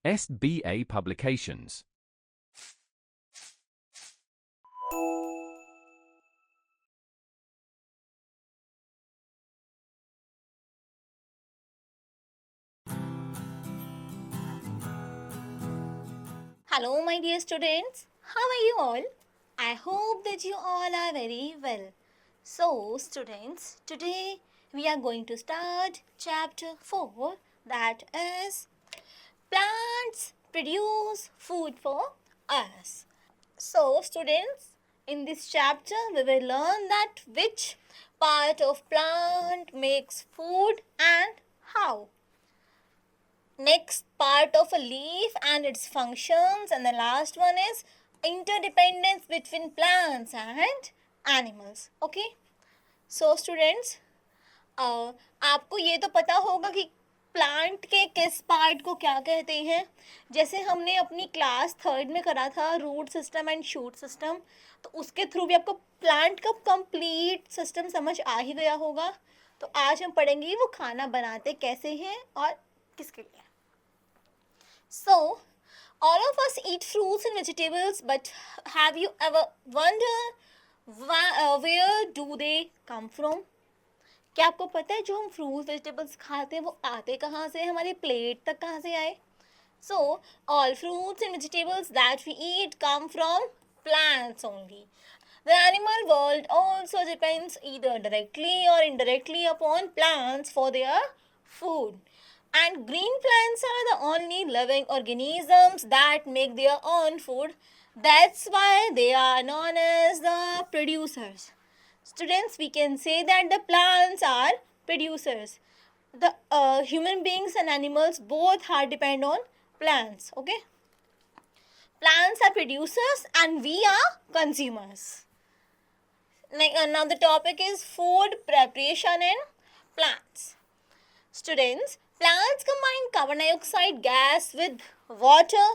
SBA Publications. Hello, my dear students. How are you all? I hope that you all are very well. So, students, today we are going to start chapter 4, that is Plants Produce Food for Us. So, students, in this chapter we will learn that which part of plant makes food and how. Next, part of a leaf and its functions, and the last one is interdependence between plants and animals. Okay, so students, आपको ये तो पता होगा कि plant के किस part को क्या कहते हैं. जैसे हमने अपनी क्लास 3rd में करा था root system and shoot system, तो उसके थ्रू भी आपको प्लांट का कंप्लीट सिस्टम समझ आ ही गया होगा. तो आज हम पढ़ेंगे वो खाना बनाते कैसे हैं और किसके लिए. So, all of us eat fruits and vegetables, but have you ever wondered where do they come from? क्या आपको पता है जो हम फ्रूट्स वेजिटेबल्स खाते हैं वो आते कहाँ से, हमारे प्लेट तक कहाँ से आए? So, all fruits and vegetables that we eat come from plants only. The animal world also depends either directly or indirectly upon plants for their food. And green plants are the only living organisms that make their own food. That's why they are known as the producers. Students, we can say that the plants are producers. The human beings and animals both are depend on plants. Okay. Plants are producers and we are consumers. Now the topic is food preparation in plants. Students, plants combine carbon dioxide gas with water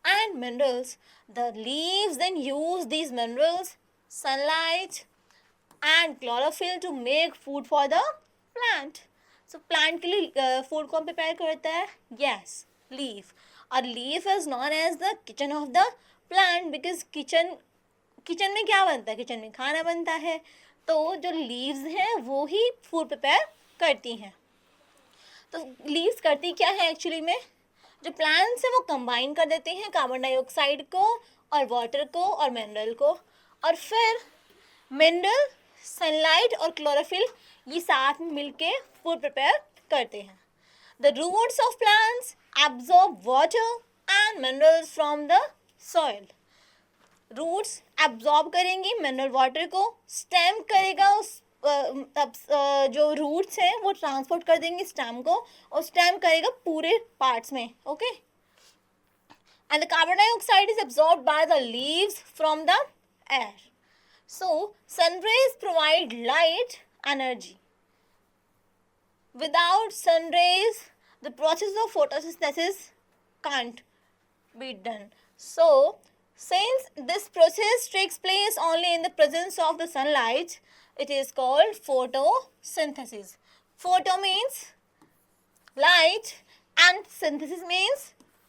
and minerals. The leaves then use these minerals, sunlight and chlorophyll to make food for the plant. So plant के लिए food कौन prepare करता है? Yes, leaf. और leaf is known as the kitchen of the plant because kitchen में क्या बनता है? किचन में खाना बनता है. तो जो लीव्स हैं वो ही फूड प्रिपेयर करती हैं. तो लीव्स करती क्या है एक्चुअली में? जो प्लांट्स हैं वो कंबाइन कर देते हैं कार्बन डाइऑक्साइड को और वाटर को और मिनरल को, और फिर मिनरल, सनलाइट और क्लोरोफिल ये साथ में मिलके फूड प्रिपेयर करते हैं. The roots of plants absorb water and minerals from the soil. Roots absorb करेंगी मिनरल वाटर को, स्टेम करेगा उस जो रूट्स हैं वो ट्रांसपोर्ट कर देंगे स्टेम को, और स्टेम करेगा पूरे पार्ट्स में. Okay, and the carbon dioxide is absorbed by the leaves from the air. So sun rays provide light energy. Without sun rays the process of photosynthesis can't be done. So since this process takes place only in the presence of the sunlight, it is called photosynthesis. Photo means light and synthesis means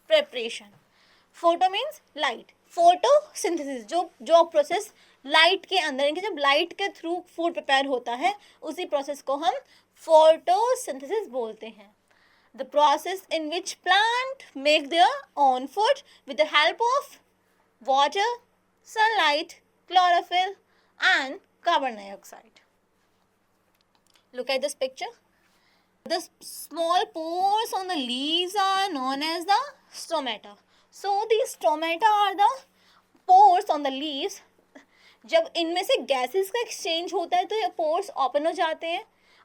preparation. Photo means light. Photosynthesis जो process light के अंदर, इनके जब light के through food prepare होता है उसी process को हम फोटोसिंथेसिस बोलते हैं. The process in which plant make their own food with the help of water, sunlight, chlorophyll and carbon dioxide. Look at this picture. The small pores on the leaves are known as the stomata. So these stomata are the pores on the leaves. जब इनमें से gases का exchange होता है तो ये pores open हो जाते हैं,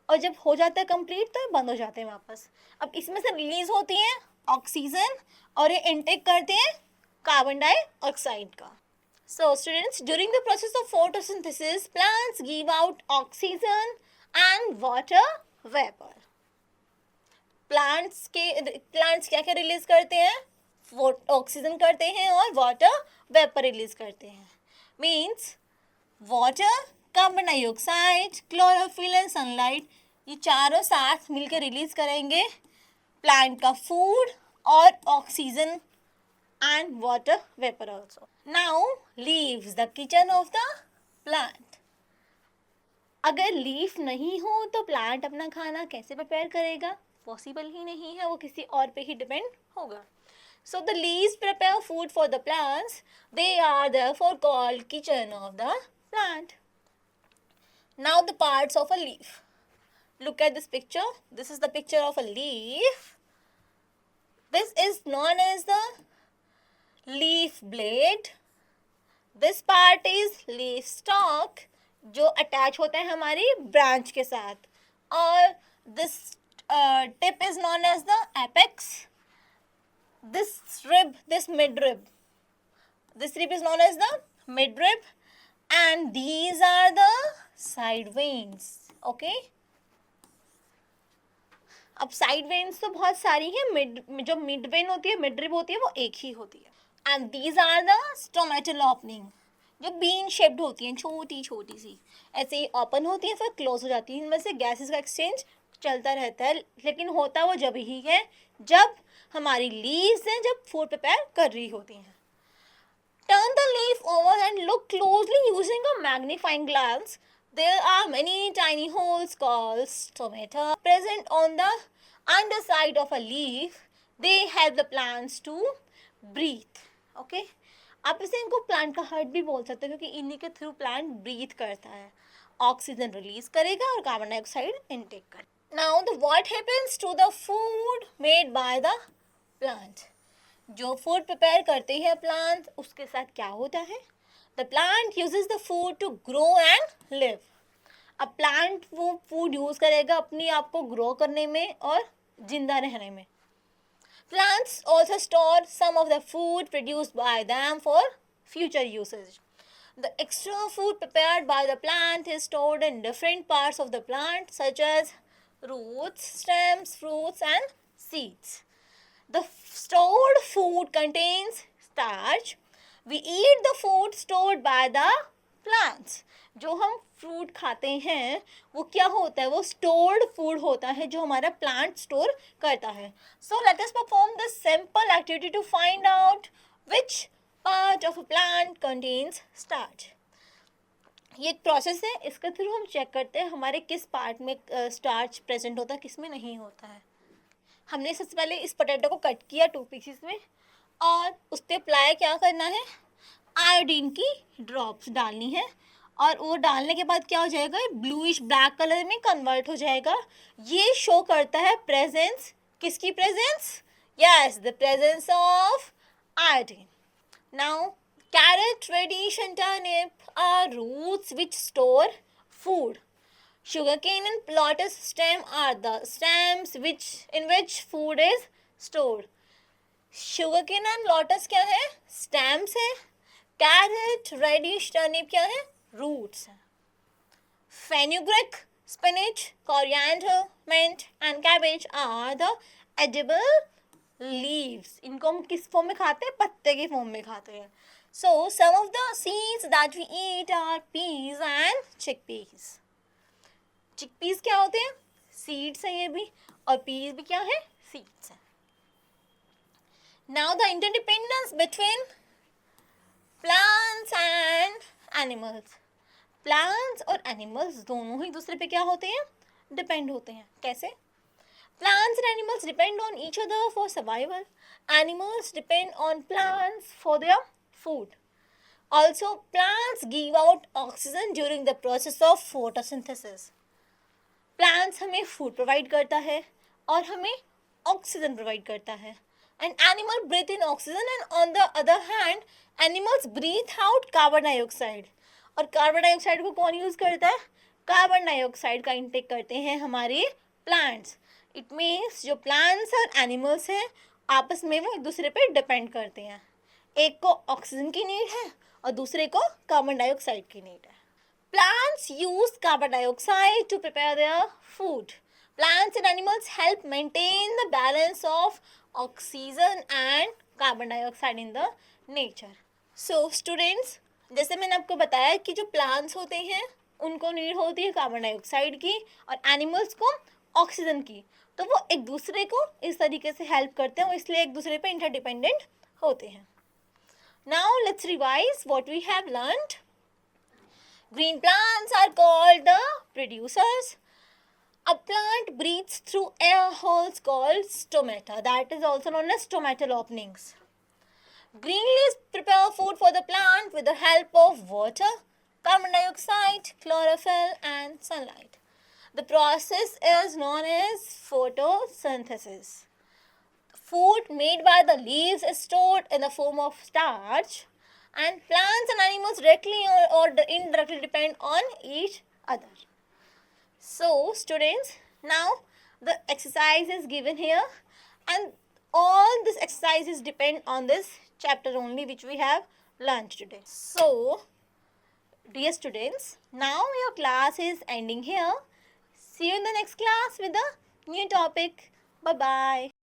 और जब हो जाता है कंप्लीट तो ये बंद हो जाते हैं वापस. अब इसमें से रिलीज होती हैं ऑक्सीजन और ये इनटेक करते हैं कार्बन डाइऑक्साइड का. So students, during the process of photosynthesis plants give out oxygen and water vapour. Plants क्या क्या रिलीज करते हैं? ऑक्सीजन करते हैं और वाटर वेपर रिलीज करते हैं. Means water, carbon dioxide, chlorophyll and sunlight ये चारों साथ मिलकर रिलीज करेंगे प्लांट का फूड और oxygen and water vapor also. Now leaves, the kitchen of the plant. अगर लीफ नहीं हो तो प्लांट अपना खाना कैसे प्रिपेयर करेगा? पॉसिबल ही नहीं है, वो किसी और पे ही डिपेंड होगा. So the leaves prepare food for the plants. They are therefore called kitchen of the plant. Now the parts of a leaf. Look at this picture. This is the picture of a leaf. This is known as the leaf blade. This part is leaf stalk, जो attach होता है हमारी branch के साथ. और this tip is known as the apex. This rib, this midrib. This rib is known as the midrib, and these are the side veins. Okay. अब side veins तो बहुत सारी हैं. जो मिड वेन होती है, मिड रिब होती है, वो एक ही होती है. And these are the stomatal opening, जो बीन शेप्ड होती हैं, छोटी छोटी सी ऐसे ही ओपन होती हैं, फिर क्लोज हो जाती हैं. इनमें से गैसेस का एक्सचेंज चलता रहता है, लेकिन होता वो जब ही है जब हमारी लीव्स हैं, जब फूड प्रिपेयर कर रही होती हैं. Turn the leaf over and look closely using a magnifying glass. There are many tiny holes called stomata present on the underside of a leaf. They help the plants to breathe. Okay? आप इसे इनको plant का heart भी बोल सकते हो, क्योंकि इन्हीं के थ्रू प्लांट ब्रीथ करता है, ऑक्सीजन रिलीज करेगा और कार्बन डाइऑक्साइड इनटेक करेगा. Now the what happens to the food made by the plant? जो फूड प्रिपेयर करते हैं प्लांट, उसके साथ क्या होता है? The plant uses the food to grow and live. अब प्लांट वो फूड यूज करेगा अपने आप को ग्रो करने में और जिंदा रहने में. Plants also store some of the food produced by them for future usage. The extra food prepared by the plant is stored in different parts of the plant such as roots, stems, fruits and seeds. The stored food contains starch. We eat the food stored by the plants. जो हम fruit खाते हैं वो क्या होता है? वो stored food होता है जो हमारा plant store करता है. So let us perform this simple activity to find out which part of a plant contains starch. ये एक प्रोसेस है, इसके थ्रू हम चेक करते हैं हमारे किस पार्ट में स्टार्च प्रेजेंट होता है, किस में नहीं होता है. हमने सबसे पहले इस पोटैटो को कट किया 2 पीसेस में, और उस पर अप्लाई क्या करना है? आयोडीन की ड्रॉप्स डालनी है, और वो डालने के बाद क्या हो जाएगा? ब्लूइश ब्लैक कलर में कन्वर्ट हो जाएगा. ये शो करता है प्रेजेंस, किसकी presence? Yes, the presence of iodine. Now carrot, radish and turnip are roots which store food. Sugarcane and lotus stem are the stems in which food is stored. Sugarcane and lotus क्या है? Stems है. Carrot, radish, turnip क्या है? Roots है. Fenugreek, spinach, coriander, mint and cabbage are the edible leaves. इनको हम किस form में खाते हैं? पत्ते के फॉर्म में खाते हैं. So some of the seeds that we eat are peas and chickpeas. Chickpeas क्या होते हैं? Seeds हैं ये भी, और peas भी क्या है? Seeds हैं. Now the interdependence between plants and animals. Plants और animals दोनों ही दूसरे पे क्या होते हैं? Depend होते हैं. कैसे? Plants and animals depend on each other for survival. Animals depend on plants for their food. Also, plants give out oxygen during the process of photosynthesis. Plants हमें food provide करता है और हमें oxygen provide करता है. And animal breathe in oxygen, and on the other hand, animals breathe out carbon dioxide. और carbon dioxide को कौन use करता है? Carbon dioxide का intake करते हैं हमारे plants. It means जो plants और animals हैं आपस में वो एक दूसरे पे depend करते हैं. एक को ऑक्सीजन की नीड है और दूसरे को कार्बन डाइऑक्साइड की नीड है. Plants use carbon dioxide to prepare their food. Plants and animals help maintain the balance of oxygen and carbon dioxide in the nature. So students, जैसे मैंने आपको बताया कि जो प्लांट्स होते हैं उनको नीड होती है कार्बन डाइऑक्साइड की और एनिमल्स को ऑक्सीजन की, तो वो एक दूसरे को इस तरीके से हेल्प करते हैं और इसलिए एक दूसरे पे इंटरडिपेंडेंट होते हैं. Now let's revise what we have learned. Green plants are called the producers. A plant breathes through air holes called stomata, that is also known as stomatal openings. Green leaves prepare food for the plant with the help of water, carbon dioxide, chlorophyll and sunlight. The process is known as photosynthesis. Food made by the leaves is stored in the form of starch, and plants and animals directly or indirectly depend on each other. So students, now the exercise is given here, and all these exercises depend on this chapter only which we have learned today. So dear students, now your class is ending here. See you in the next class with a new topic. Bye bye.